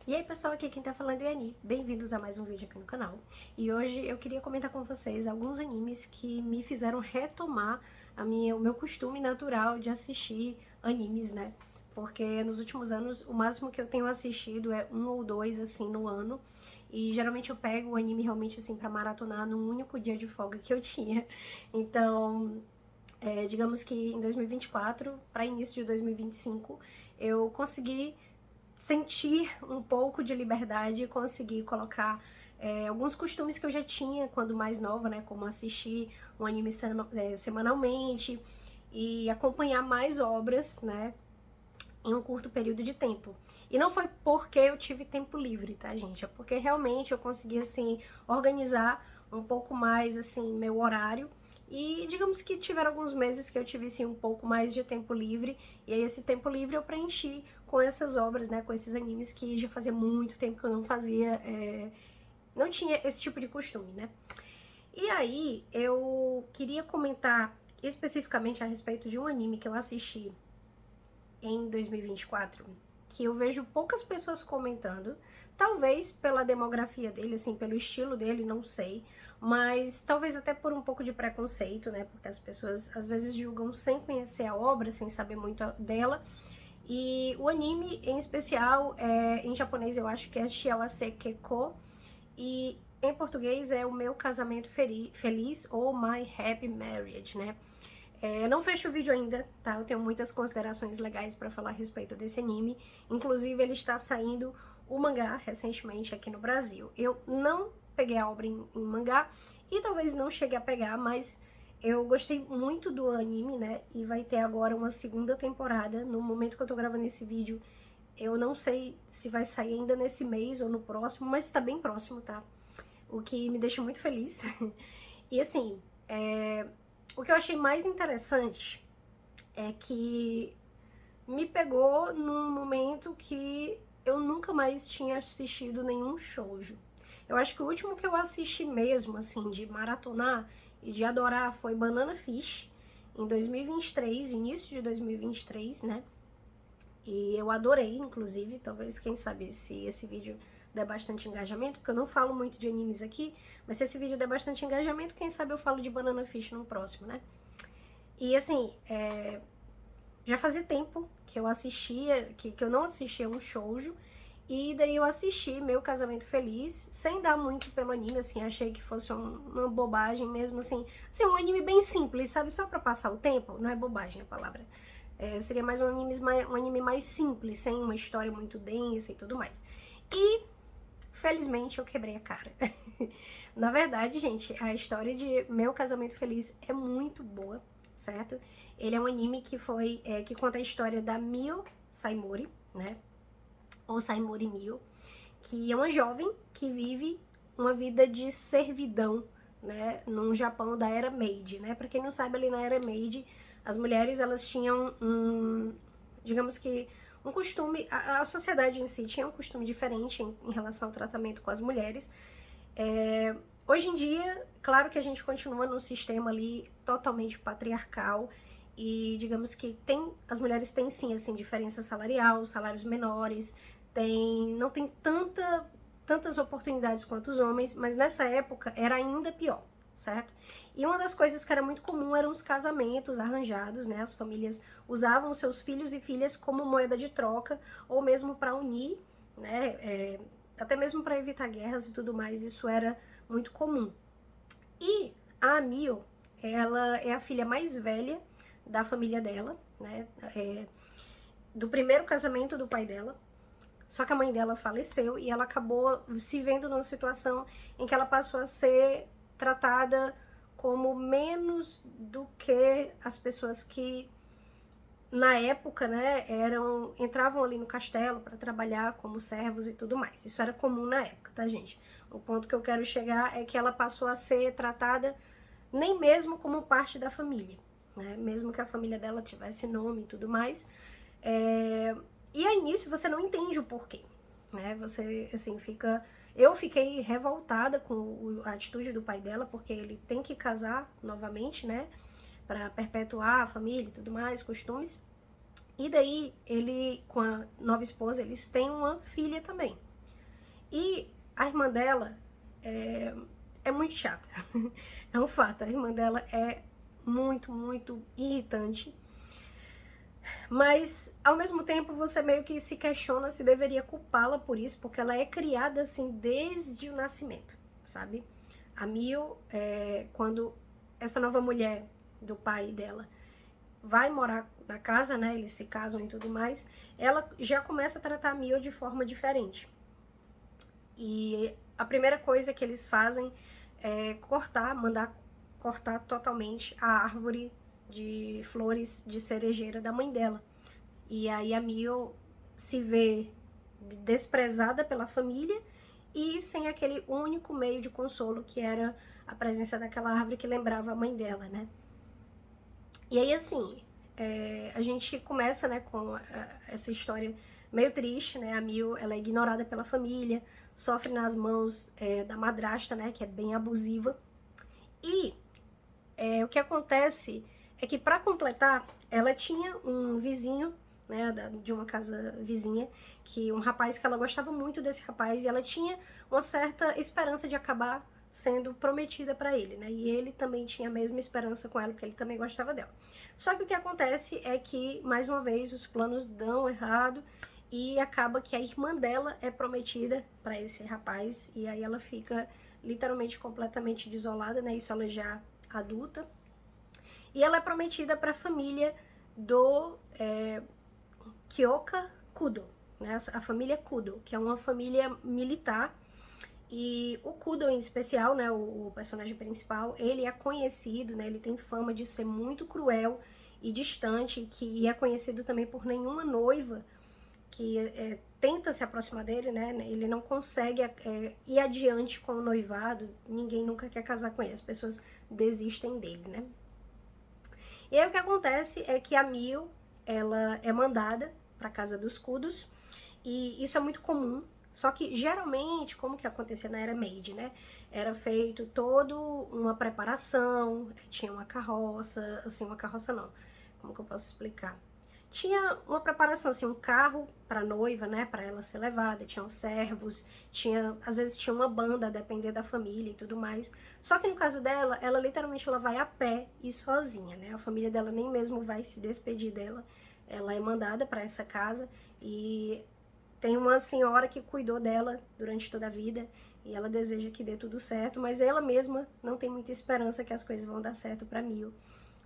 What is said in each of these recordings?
E aí pessoal, aqui quem tá falando é a Ani, bem-vindos a mais um vídeo aqui no canal. E hoje eu queria comentar com vocês alguns animes que me fizeram retomar o meu costume natural de assistir animes, né? Porque nos últimos anos o máximo que eu tenho assistido é um ou dois assim no ano. E geralmente eu pego o anime realmente assim pra maratonar num único dia de folga que eu tinha. Então, digamos que em 2024 para início de 2025 eu consegui sentir um pouco de liberdade e conseguir colocar alguns costumes que eu já tinha quando mais nova, né? Como assistir um anime semanalmente e acompanhar mais obras, né? Em um curto período de tempo. E não foi porque eu tive tempo livre, tá, gente? É porque realmente eu consegui, assim, organizar um pouco mais, assim, meu horário. E digamos que tiveram alguns meses que eu tive, assim, um pouco mais de tempo livre. E aí esse tempo livre eu preenchi com essas obras, né? Com esses animes que já fazia muito tempo que eu não fazia. Não tinha esse tipo de costume, né? E aí eu queria comentar especificamente a respeito de um anime que eu assisti em 2024, que eu vejo poucas pessoas comentando, talvez pela demografia dele, assim, pelo estilo dele, não sei, mas talvez até por um pouco de preconceito, né, porque as pessoas às vezes julgam sem conhecer a obra, sem saber muito dela, e o anime em especial, em japonês eu acho que é Shiawase Keko, e em português é O Meu Casamento Feliz ou My Happy Marriage, né? Eu não fecho o vídeo ainda, tá? Eu tenho muitas considerações legais pra falar a respeito desse anime. Inclusive, ele está saindo o mangá recentemente aqui no Brasil. Eu não peguei a obra em mangá e talvez não chegue a pegar, mas eu gostei muito do anime, né? E vai ter agora uma segunda temporada. No momento que eu tô gravando esse vídeo, eu não sei se vai sair ainda nesse mês ou no próximo, mas tá bem próximo, tá? O que me deixa muito feliz. E assim, o que eu achei mais interessante é que me pegou num momento que eu nunca mais tinha assistido nenhum shoujo. Eu acho que o último que eu assisti mesmo, assim, de maratonar e de adorar foi Banana Fish, em 2023, início de 2023, né? E eu adorei, inclusive, talvez, quem sabe, se esse vídeo der bastante engajamento, porque eu não falo muito de animes aqui, mas se esse vídeo der bastante engajamento, quem sabe eu falo de Banana Fish no próximo, né? E assim, já fazia tempo que eu assistia, que eu não assistia um shoujo, e daí eu assisti Meu Casamento Feliz, sem dar muito pelo anime, assim, achei que fosse uma bobagem mesmo, assim, um anime bem simples, sabe, só pra passar o tempo, não é bobagem a palavra, seria mais um anime mais simples, sem uma história muito densa e tudo mais. E, felizmente, eu quebrei a cara. Na verdade, gente, a história de Meu Casamento Feliz é muito boa, certo? Ele é um anime que conta a história da Mio Saimori, né? Ou Saimori Mio, que é uma jovem que vive uma vida de servidão, né? No Japão da Era Meiji, né? Pra quem não sabe, ali na Era Meiji, as mulheres, elas tinham digamos que, um costume, a sociedade em si tinha um costume diferente em relação ao tratamento com as mulheres. Hoje em dia, claro que a gente continua num sistema ali totalmente patriarcal e digamos que as mulheres têm sim, assim, diferença salarial, salários menores, não tem tantas oportunidades quanto os homens, mas nessa época era ainda pior, certo? E uma das coisas que era muito comum eram os casamentos arranjados, né? As famílias usavam seus filhos e filhas como moeda de troca ou mesmo para unir, né? Até mesmo para evitar guerras e tudo mais, isso era muito comum. E a Mio, ela é a filha mais velha da família dela, né? Do primeiro casamento do pai dela. Só que a mãe dela faleceu e ela acabou se vendo numa situação em que ela passou a ser tratada como menos do que as pessoas que na época, né, entravam ali no castelo para trabalhar como servos e tudo mais. Isso era comum na época, tá, gente? O ponto que eu quero chegar é que ela passou a ser tratada nem mesmo como parte da família, né? Mesmo que a família dela tivesse nome e tudo mais. E a início você não entende o porquê, né? Você, assim, eu fiquei revoltada com a atitude do pai dela, porque ele tem que casar novamente, né? Para perpetuar a família e tudo mais, costumes. E daí, ele, com a nova esposa, eles têm uma filha também. E a irmã dela é muito chata. É um fato, a irmã dela é muito, muito irritante. Mas, ao mesmo tempo, você meio que se questiona se deveria culpá-la por isso, porque ela é criada assim desde o nascimento, sabe? A Mio, quando essa nova mulher do pai dela vai morar na casa, né? Eles se casam e tudo mais, ela já começa a tratar a Mio de forma diferente. E a primeira coisa que eles fazem é mandar cortar totalmente a árvore de flores de cerejeira da mãe dela. E aí a Mio se vê desprezada pela família e sem aquele único meio de consolo que era a presença daquela árvore que lembrava a mãe dela, né? E aí, assim, a gente começa, né, com essa história meio triste, né? A Mio, ela é ignorada pela família, sofre nas mãos da madrasta, né, que é bem abusiva. E o que acontece é que, para completar, ela tinha um vizinho, né, de uma casa vizinha, que um rapaz que ela gostava muito desse rapaz, e ela tinha uma certa esperança de acabar sendo prometida para ele, né? E ele também tinha a mesma esperança com ela, porque ele também gostava dela. Só que o que acontece é que, mais uma vez, os planos dão errado e acaba que a irmã dela é prometida para esse rapaz, e aí ela fica literalmente completamente desolada, né? Isso ela já adulta. E ela é prometida para a família do Kyoka Kudo, né? A família Kudo, que é uma família militar. E o Kudo em especial, né, o personagem principal, ele é conhecido, né, ele tem fama de ser muito cruel e distante, que é conhecido também por nenhuma noiva que tenta se aproximar dele, né, ele não consegue ir adiante com o noivado, ninguém nunca quer casar com ele, as pessoas desistem dele, né. E aí o que acontece é que a Mio, ela é mandada para casa dos Kudos, e isso é muito comum. Só que, geralmente, como que acontecia na era Meiji, né? Era feito toda uma preparação, tinha uma carroça, assim, uma carroça não, como que eu posso explicar? Tinha uma preparação, assim, um carro para noiva, né, para ela ser levada, tinha os servos, às vezes tinha uma banda, a depender da família e tudo mais. Só que no caso dela, ela literalmente ela vai a pé e sozinha, né? A família dela nem mesmo vai se despedir dela. Ela é mandada para essa casa e tem uma senhora que cuidou dela durante toda a vida e ela deseja que dê tudo certo, mas ela mesma não tem muita esperança que as coisas vão dar certo para Mio.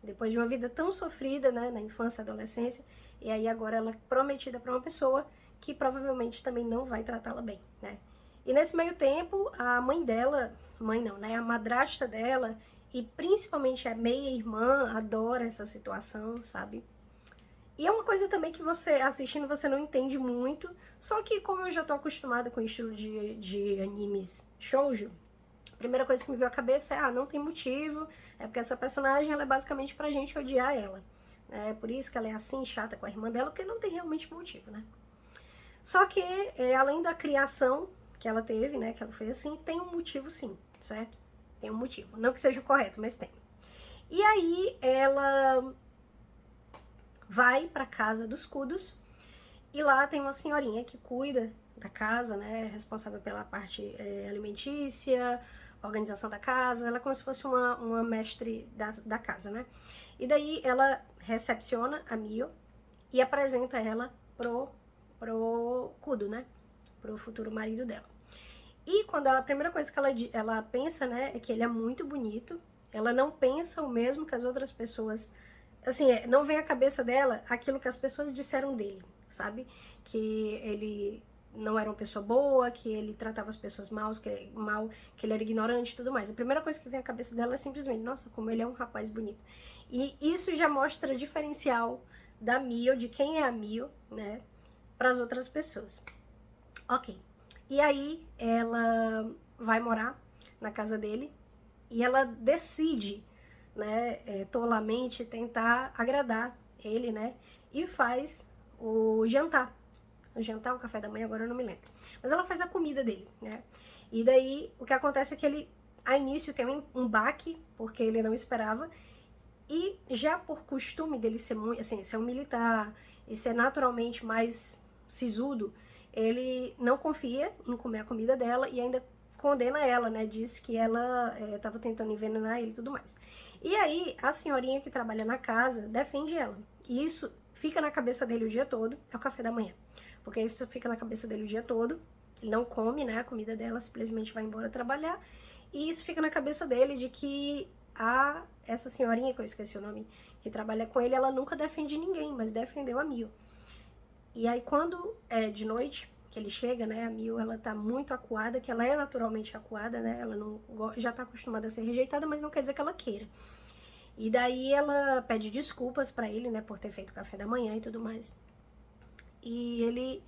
Depois de uma vida tão sofrida, né, na infância e adolescência, e aí agora ela é prometida para uma pessoa que provavelmente também não vai tratá-la bem, né? E nesse meio tempo, a mãe dela, mãe não, né, a madrasta dela e principalmente a meia-irmã adora essa situação, sabe? E é uma coisa também que você, assistindo, você não entende muito. Só que como eu já tô acostumada com o estilo de animes shoujo, a primeira coisa que me veio à cabeça é, não tem motivo, é porque essa personagem, ela é basicamente pra gente odiar ela. É por isso que ela é assim, chata com a irmã dela, porque não tem realmente motivo, né? Só que, além da criação que ela teve, né, que ela foi assim, tem um motivo sim, certo? Tem um motivo. Não que seja o correto, mas tem. E aí, ela vai para casa dos Kudos e lá tem uma senhorinha que cuida da casa, né, responsável pela parte alimentícia, organização da casa, ela é como se fosse uma mestre da casa, né. E daí ela recepciona a Mio e apresenta ela pro Kudo, né, pro futuro marido dela. E quando a primeira coisa que ela pensa, né, é que ele é muito bonito, ela não pensa o mesmo que as outras pessoas, assim, não vem à cabeça dela aquilo que as pessoas disseram dele, sabe? Que ele não era uma pessoa boa, que ele tratava as pessoas mal, que ele era ignorante e tudo mais. A primeira coisa que vem à cabeça dela é simplesmente, nossa, como ele é um rapaz bonito. E isso já mostra diferencial da Mio, de quem é a Mio, né, para as outras pessoas. Ok. E aí ela vai morar na casa dele e ela decide, né, tolamente tentar agradar ele, né, e faz o jantar, o café da manhã, agora eu não me lembro, mas ela faz a comida dele, né, e daí o que acontece é que ele, a início, tem um baque, porque ele não esperava, e já por costume dele ser muito, assim, ser um militar e ser naturalmente mais sisudo, ele não confia em comer a comida dela e ainda condena ela, né? Diz que ela estava tentando envenenar ele e tudo mais. E aí, a senhorinha que trabalha na casa defende ela. E isso fica na cabeça dele o dia todo, é o café da manhã. Porque isso fica na cabeça dele o dia todo, ele não come, né, a comida dela, simplesmente vai embora trabalhar. E isso fica na cabeça dele de que essa senhorinha, que eu esqueci o nome, que trabalha com ele, ela nunca defende ninguém, mas defendeu a Mio. E aí quando é de noite, que ele chega, né, a Mio, ela tá muito acuada, que ela é naturalmente acuada, né, ela não já tá acostumada a ser rejeitada, mas não quer dizer que ela queira. E daí ela pede desculpas pra ele, né, por ter feito café da manhã e tudo mais. E ele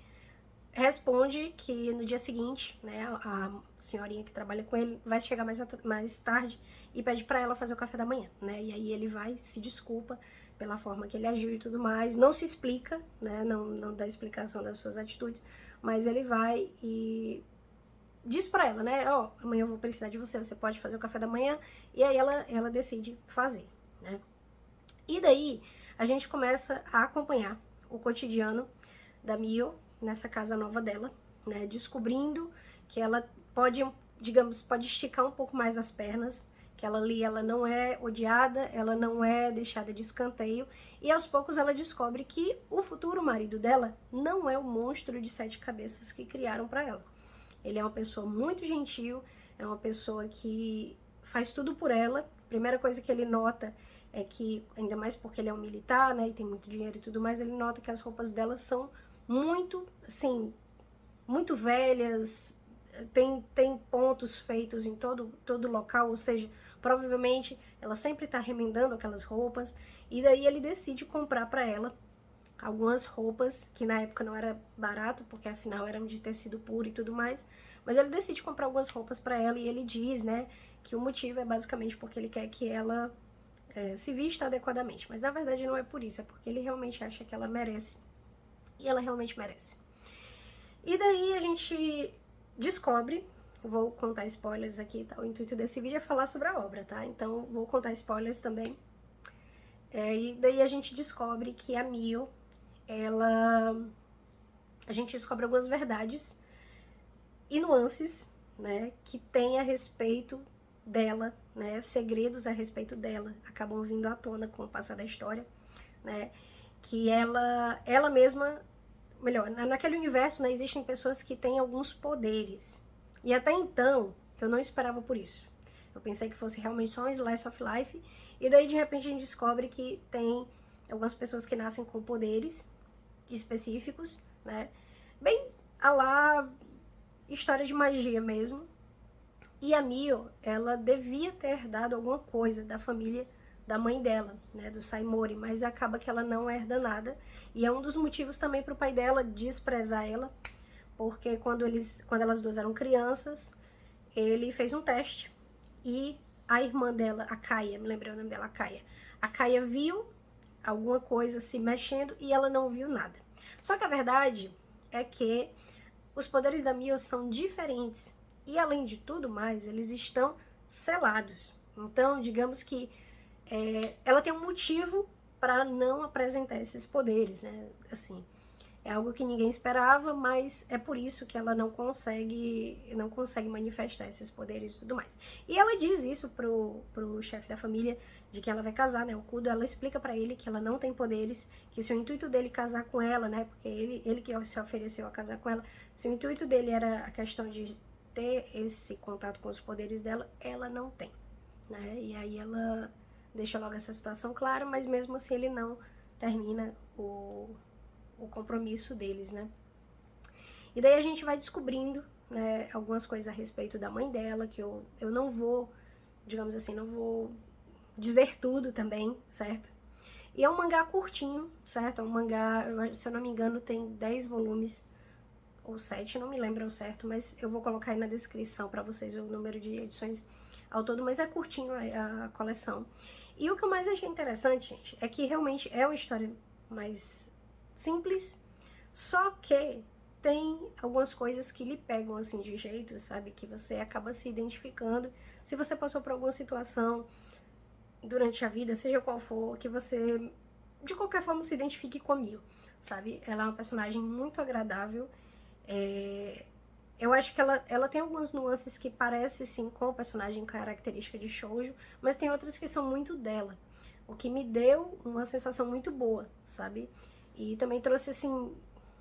responde que no dia seguinte, né, a senhorinha que trabalha com ele vai chegar mais tarde e pede pra ela fazer o café da manhã, né, e aí ele vai, se desculpa pela forma que ele agiu e tudo mais, não se explica, né, não dá explicação das suas atitudes, mas ele vai e diz pra ela, né, ó, amanhã eu vou precisar de você, você pode fazer o café da manhã, e aí ela decide fazer, né. E daí a gente começa a acompanhar o cotidiano da Mio nessa casa nova dela, né, descobrindo que ela pode, digamos, pode esticar um pouco mais as pernas, que ela ali, ela não é odiada, ela não é deixada de escanteio, e aos poucos ela descobre que o futuro marido dela não é o monstro de 7 cabeças que criaram para ela. Ele é uma pessoa muito gentil, é uma pessoa que faz tudo por ela. A primeira coisa que ele nota é que, ainda mais porque ele é um militar, né, e tem muito dinheiro e tudo mais, ele nota que as roupas dela são muito, assim, muito velhas, tem pontos feitos em todo local, ou seja, provavelmente ela sempre está remendando aquelas roupas, e daí ele decide comprar para ela algumas roupas, que na época não era barato, porque afinal eram de tecido puro e tudo mais, mas ele decide comprar algumas roupas para ela e ele diz, né, que o motivo é basicamente porque ele quer que ela se vista adequadamente, mas na verdade não é por isso, é porque ele realmente acha que ela merece, e ela realmente merece. E daí a gente descobre, vou contar spoilers aqui, tá? O intuito desse vídeo é falar sobre a obra, tá? Então vou contar spoilers também. E daí a gente descobre que a Mio, a gente descobre algumas verdades e nuances, né, que tem a respeito dela, né, segredos a respeito dela, acabam vindo à tona com o passar da história, né, que ela mesma, melhor, naquele universo, né, existem pessoas que têm alguns poderes, e até então eu não esperava por isso. Eu pensei que fosse realmente só um slice of life, e daí de repente a gente descobre que tem algumas pessoas que nascem com poderes específicos, né, bem a lá história de magia mesmo. E a Mio, ela devia ter herdado alguma coisa da família da mãe dela, né, do Saimori, mas acaba que ela não herda nada. E é um dos motivos também para o pai dela desprezar ela, porque quando elas duas eram crianças, ele fez um teste e a irmã dela, a Kaia, me lembrei o nome dela, a Kaia viu alguma coisa se mexendo e ela não viu nada. Só que a verdade é que os poderes da Mio são diferentes e, além de tudo mais, eles estão selados. Então, digamos que ela tem um motivo para não apresentar esses poderes, né? Assim, é algo que ninguém esperava, mas é por isso que ela não consegue manifestar esses poderes e tudo mais. E ela diz isso pro chefe da família, de que ela vai casar, né, o Kudo. Ela explica pra ele que ela não tem poderes, que se o intuito dele casar com ela, né, porque ele que se ofereceu a casar com ela, se o intuito dele era a questão de ter esse contato com os poderes dela, ela não tem, né, e aí ela deixa logo essa situação clara, mas mesmo assim ele não termina o compromisso deles, né. E daí a gente vai descobrindo, né, algumas coisas a respeito da mãe dela, que eu não vou, digamos assim, não vou dizer tudo também, certo? E é um mangá curtinho, certo? É um mangá, se eu não me engano, tem 10 volumes, ou 7, não me lembro ao certo, mas eu vou colocar aí na descrição para vocês o número de edições ao todo, mas é curtinho a coleção. E o que eu mais achei interessante, gente, é que realmente é uma história mais simples, só que tem algumas coisas que lhe pegam assim de jeito, sabe? Que você acaba se identificando. Se você passou por alguma situação durante a vida, seja qual for, que você de qualquer forma se identifique com a Mio, sabe? Ela é uma personagem muito agradável Eu acho que ela tem algumas nuances que parecem, sim, com o personagem característica de shoujo, mas tem outras que são muito dela. O que me deu uma sensação muito boa, sabe? E também trouxe, assim,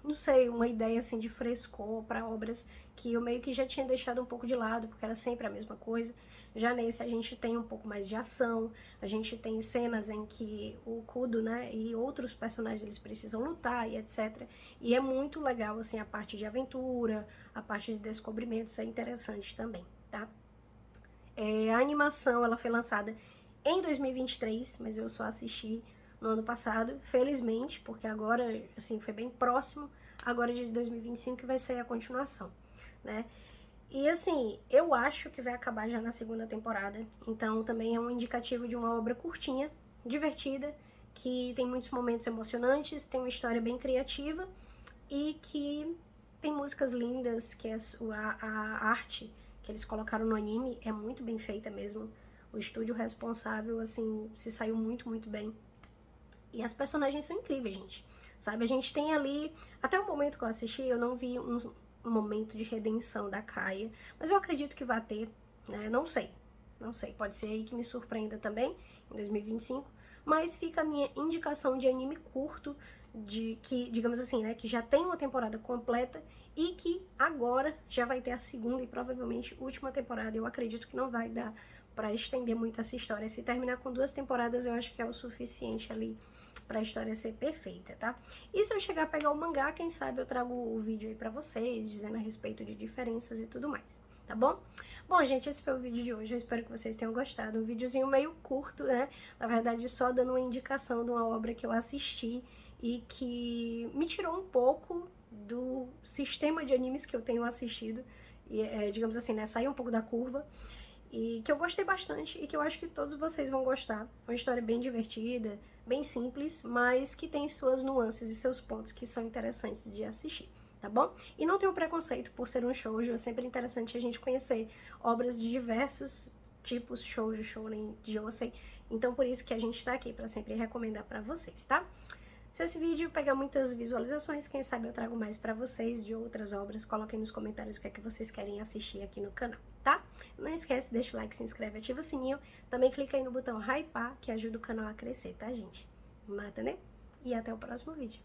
não sei, uma ideia, assim, de frescor para obras que eu meio que já tinha deixado um pouco de lado, porque era sempre a mesma coisa. Já nesse a gente tem um pouco mais de ação, a gente tem cenas em que o Kudo, né, e outros personagens eles precisam lutar e etc. E é muito legal, assim, a parte de aventura, a parte de descobrimentos é interessante também, tá? A animação, ela foi lançada em 2023, mas eu só assisti no ano passado, felizmente, porque agora, assim, foi bem próximo, agora de 2025 que vai sair a continuação, né? E assim, eu acho que vai acabar já na segunda temporada, então também é um indicativo de uma obra curtinha, divertida, que tem muitos momentos emocionantes, tem uma história bem criativa e que tem músicas lindas, que a arte que eles colocaram no anime é muito bem feita mesmo. O estúdio responsável, assim, se saiu muito, muito bem. E as personagens são incríveis, gente. Sabe, a gente tem ali... Até o momento que eu assisti, eu não vi um momento de redenção da Kaia, mas eu acredito que vai ter, né? Não sei. Não sei, pode ser aí que me surpreenda também, em 2025. Mas fica a minha indicação de anime curto, de que, digamos assim, né, que já tem uma temporada completa e que agora já vai ter a segunda e provavelmente última temporada. Eu acredito que não vai dar para estender muito essa história. Se terminar com 2 temporadas, eu acho que é o suficiente ali para a história ser perfeita, tá? E se eu chegar a pegar o mangá, quem sabe eu trago o vídeo aí para vocês, dizendo a respeito de diferenças e tudo mais, tá bom? Bom, gente, esse foi o vídeo de hoje, eu espero que vocês tenham gostado. Um videozinho meio curto, né? Na verdade, só dando uma indicação de uma obra que eu assisti e que me tirou um pouco do sistema de animes que eu tenho assistido. E, digamos assim, né? Sair um pouco da curva. E que eu gostei bastante e que eu acho que todos vocês vão gostar. Uma história bem divertida, bem simples, mas que tem suas nuances e seus pontos que são interessantes de assistir, tá bom? E não tenho preconceito por ser um shoujo, é sempre interessante a gente conhecer obras de diversos tipos, shoujo, shounen, josei. Então por isso que a gente tá aqui para sempre recomendar para vocês, tá? Se esse vídeo pegar muitas visualizações, quem sabe eu trago mais pra vocês de outras obras. Coloquem nos comentários o que é que vocês querem assistir aqui no canal, tá? Não esquece, deixa o like, se inscreve, ativa o sininho. Também clica aí no botão hypar, que ajuda o canal a crescer, tá, gente? Mata, né? E até o próximo vídeo.